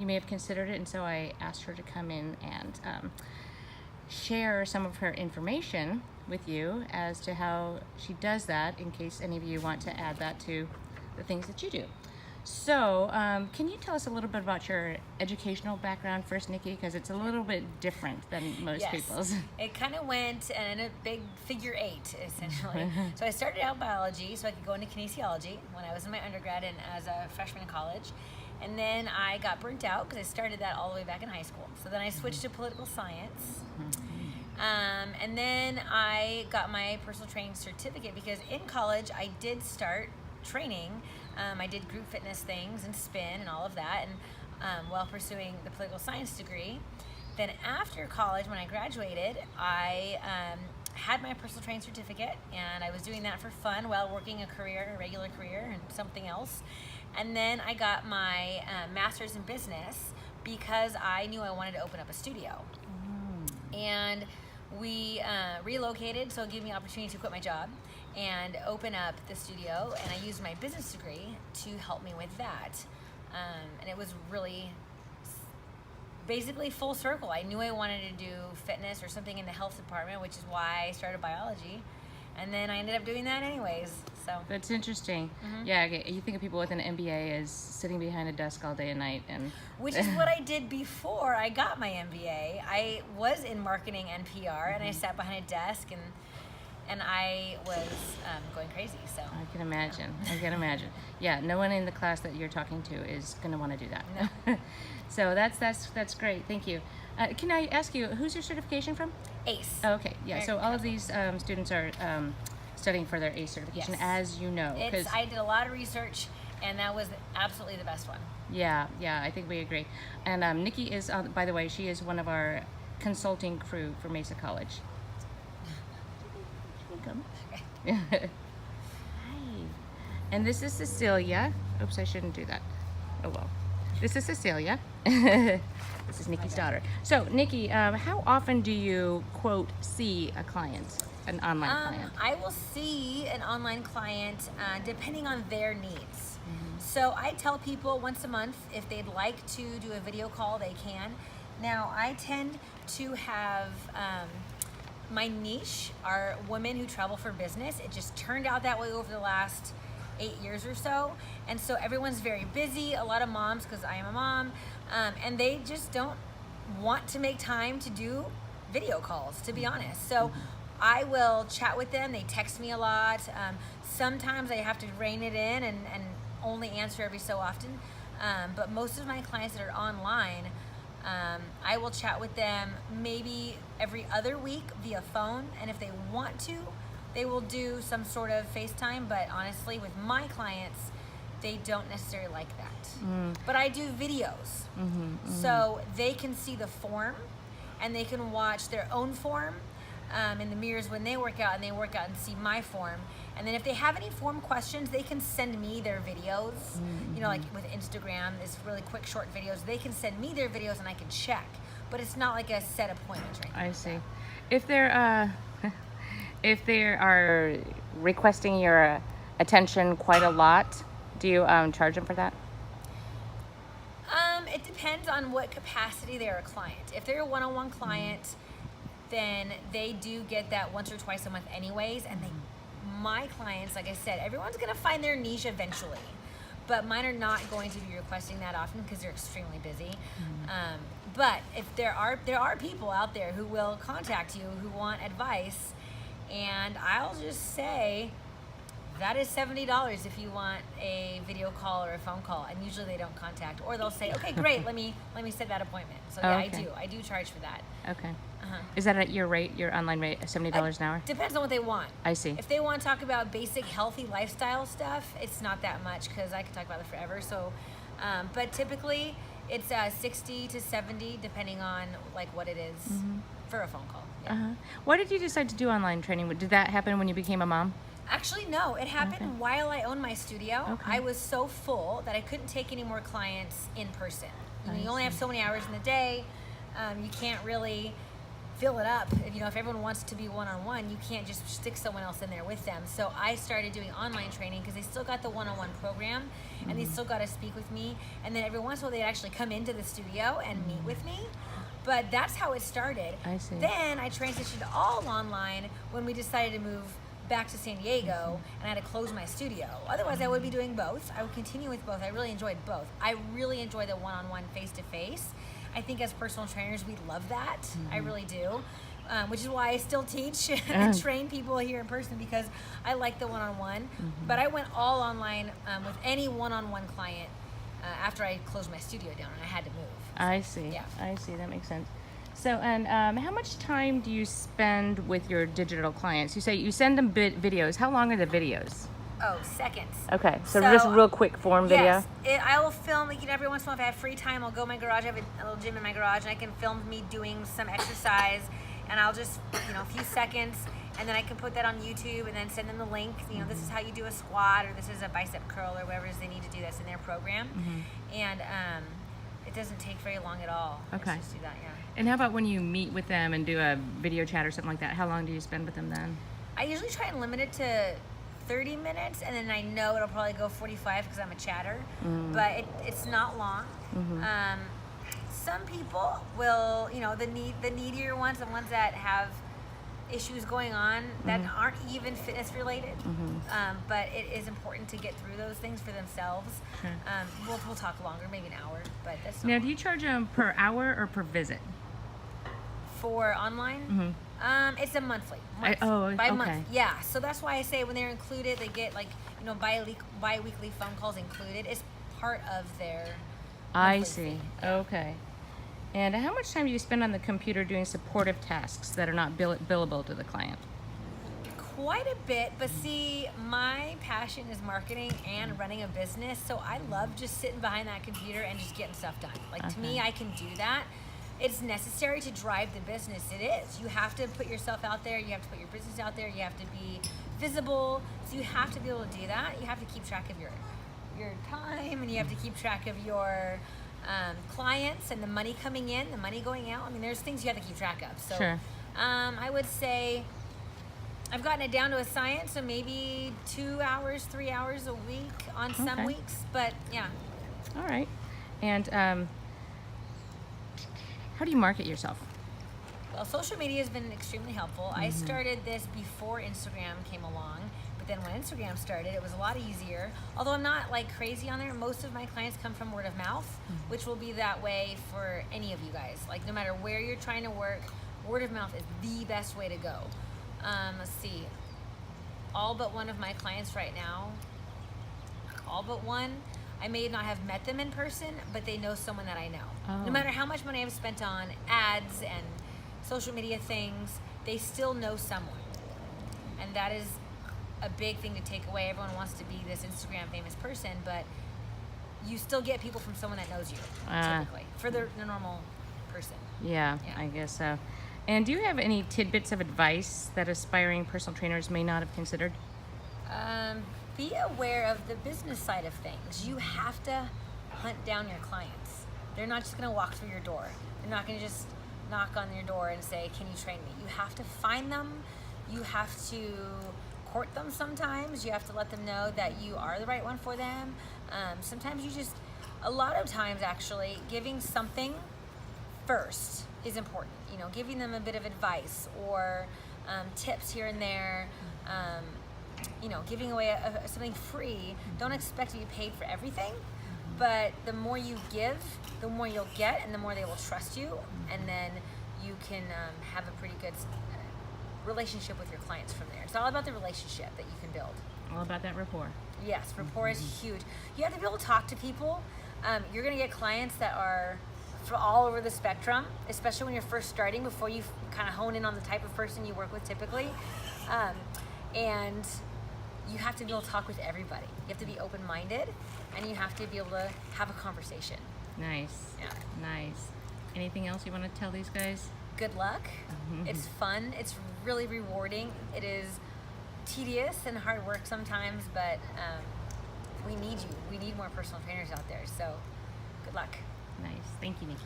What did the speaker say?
may have considered it, and so I asked her to come in and share some of her information with you as to how she does that, in case any of you want to add that to the things that you do. So, can you tell us a little bit about your educational background first, Nikki? Because it's a little bit different than most people's. It kind of went in a big figure 8, essentially. So I started out biology so I could go into kinesiology when I was in my undergrad and as a freshman in college. And then I got burnt out because I started that all the way back in high school. So then I switched to political science. And then I got my personal training certificate because in college I did start training. I did group fitness things and spin and all of that, and while pursuing the political science degree. Then after college, when I graduated, I had my personal training certificate, and I was doing that for fun while working a regular career and something else. And then I got my master's in business because I knew I wanted to open up a studio. And we relocated, so it gave me an opportunity to quit my job and open up the studio, and I used my business degree to help me with that. And it was really basically full circle. I knew I wanted to do fitness or something in the health department, which is why I started biology. And then I ended up doing that anyways. So that's interesting. Yeah, you think of people with an MBA as sitting behind a desk all day and night, and which is what I did before I got my MBA. I was in marketing and PR, and I sat behind a desk, and I was going crazy. So I can imagine. I can imagine. Yeah, no one in the class that you're talking to is going to want to do that. No. So that's great. Thank you. Can I ask you, who's your certification from? ACE. Oh, okay. Yeah. So all of these students are studying for their ACE certification, as you know. I did a lot of research, and that was absolutely the best one. Yeah. I think we agree. And Nikki is, by the way, she is one of our consulting crew for Mesa College. Welcome. Hi. And this is Cecilia. Oops, I shouldn't do that. Oh well. This is Cecilia. This is Nikki's daughter. So, Nikki, how often do you, quote, see a client, an online client? I will see an online client depending on their needs. So I tell people once a month if they'd like to do a video call, they can. Now, I tend to have my niche are women who travel for business. It just turned out that way over the last 8 years or so, and so everyone's very busy. A lot of moms, because I am a mom, and they just don't want to make time to do video calls, to be honest. So I will chat with them. They text me a lot. Sometimes I have to rein it in and only answer every so often, but most of my clients that are online, I will chat with them maybe every other week via phone, and if they want to, they will do some sort of FaceTime, but honestly, with my clients, they don't necessarily like that. But I do videos, so they can see the form, and they can watch their own form in the mirrors when they work out, and they work out and see my form. And then if they have any form questions, they can send me their videos. You know, like with Instagram, it's really quick, short videos. They can send me their videos, and I can check. But it's not like a set appointment or anything. I see. If they are requesting your attention quite a lot, do you charge them for that? It depends on what capacity they're a client. If they're a one-on-one client, then they do get that once or twice a month anyways. And my clients, like I said, everyone's gonna find their niche eventually, but mine are not going to be requesting that often because they're extremely busy. But if there are people out there who will contact you who want advice, and I'll just say that is $70 if you want a video call or a phone call, and usually they don't contact, or they'll say, okay, great, let me set that appointment. So yeah, okay. I do charge for that. Okay. Is that at your rate, your online rate, $70 an hour? Depends on what they want. I see. If they want to talk about basic healthy lifestyle stuff, it's not that much because I could talk about it forever. So, but typically it's 60 to 70 depending on like what it is for a phone call. Yeah. Why did you decide to do online training? Did that happen when you became a mom? Actually, no. It happened while I owned my studio. I was so full that I couldn't take any more clients in person. You only have so many hours in the day. You can't really fill it up. If everyone wants to be one-on-one, you can't just stick someone else in there with them. So I started doing online training because they still got the one-on-one program, and they still got to speak with me. And then every once in a while, they'd actually come into the studio and meet with me. But that's how it started. I see. Then I transitioned all online when we decided to move back to San Diego, and I had to close my studio. Otherwise, I would be doing both. I would continue with both. I really enjoyed both. I really enjoy the one-on-one, face-to-face. I think as personal trainers, we love that. I really do. Which is why I still teach and train people here in person, because I like the one-on-one. But I went all online with any one-on-one client after I closed my studio down and I had to move. I see. Yeah. I see. That makes sense. So, and how much time do you spend with your digital clients? You say you send them videos. How long are the videos? Oh, seconds. Okay, so just real quick form video? Yes, I will film, every once in a while if I have free time, I'll go in my garage. I have a little gym in my garage, and I can film me doing some exercise, and I'll just, a few seconds, and then I can put that on YouTube and then send them the link. This is how you do a squat, or this is a bicep curl, or whatever it is they need to do that's in their program. And it doesn't take very long at all. Okay. Just do that, yeah. And how about when you meet with them and do a video chat or something like that? How long do you spend with them then? I usually try and limit it to 30 minutes, and then I know it'll probably go 45 because I'm a chatter, but it's not long. Some people will, the needier ones, the ones that have issues going on that aren't even fitness related, but it is important to get through those things for themselves. Sure. We'll talk longer, maybe an hour, but that's Now, do you charge them per hour or per visit? for online. It's a monthly. Okay. Month. Yeah, so that's why I say when they're included, they get bi-weekly phone calls included. It's part of their I monthly see. fee. Okay. And how much time do you spend on the computer doing supportive tasks that are not billable to the client? Quite a bit, but see, my passion is marketing and running a business, so I love just sitting behind that computer and just getting stuff done. To me, I can do that. It's necessary to drive the business. It is. You have to put yourself out there. You have to put your business out there. You have to be visible. So you have to be able to do that. You have to keep track of your time, and you have to keep track of your clients and the money coming in, the money going out. There's things you have to keep track of. So Sure. I would say I've gotten it down to a science, so maybe 2 hours, 3 hours a week on some weeks. But yeah. All right. And how do you market yourself? Well, social media has been extremely helpful. I started this before Instagram came along, but then when Instagram started, it was a lot easier. Although I'm not crazy on there, most of my clients come from word of mouth, which will be that way for any of you guys. No matter where you're trying to work, word of mouth is the best way to go. Let's see. All but one of my clients right now, all but one, I may not have met them in person, but they know someone that I know. Oh. No matter how much money I've spent on ads and social media things, they still know someone. And that is a big thing to take away. Everyone wants to be this Instagram famous person, but you still get people from someone that knows you, typically, for the normal person. Yeah, I guess so. And do you have any tidbits of advice that aspiring personal trainers may not have considered? Be aware of the business side of things. You have to hunt down your clients. They're not just going to walk through your door. They're not going to just knock on your door and say, "Can you train me?" You have to find them. You have to court them sometimes. You have to let them know that you are the right one for them. Sometimes a lot of times actually, giving something first is important. Giving them a bit of advice or tips here and there. Giving away something free. Don't expect to be paid for everything, but the more you give, the more you'll get, and the more they will trust you, and then you can have a pretty good relationship with your clients from there. It's all about the relationship that you can build. All about that rapport. Yes, rapport is huge. You have to be able to talk to people. You're going to get clients that are from all over the spectrum, especially when you're first starting, before you kind of hone in on the type of person you work with typically. And you have to be able to talk with everybody. You have to be open-minded, and you have to be able to have a conversation. Nice. Yeah. Nice. Anything else you want to tell these guys? Good luck. It's fun. It's really rewarding. It is tedious and hard work sometimes, but we need you. We need more personal trainers out there. So good luck. Nice. Thank you, Nikki.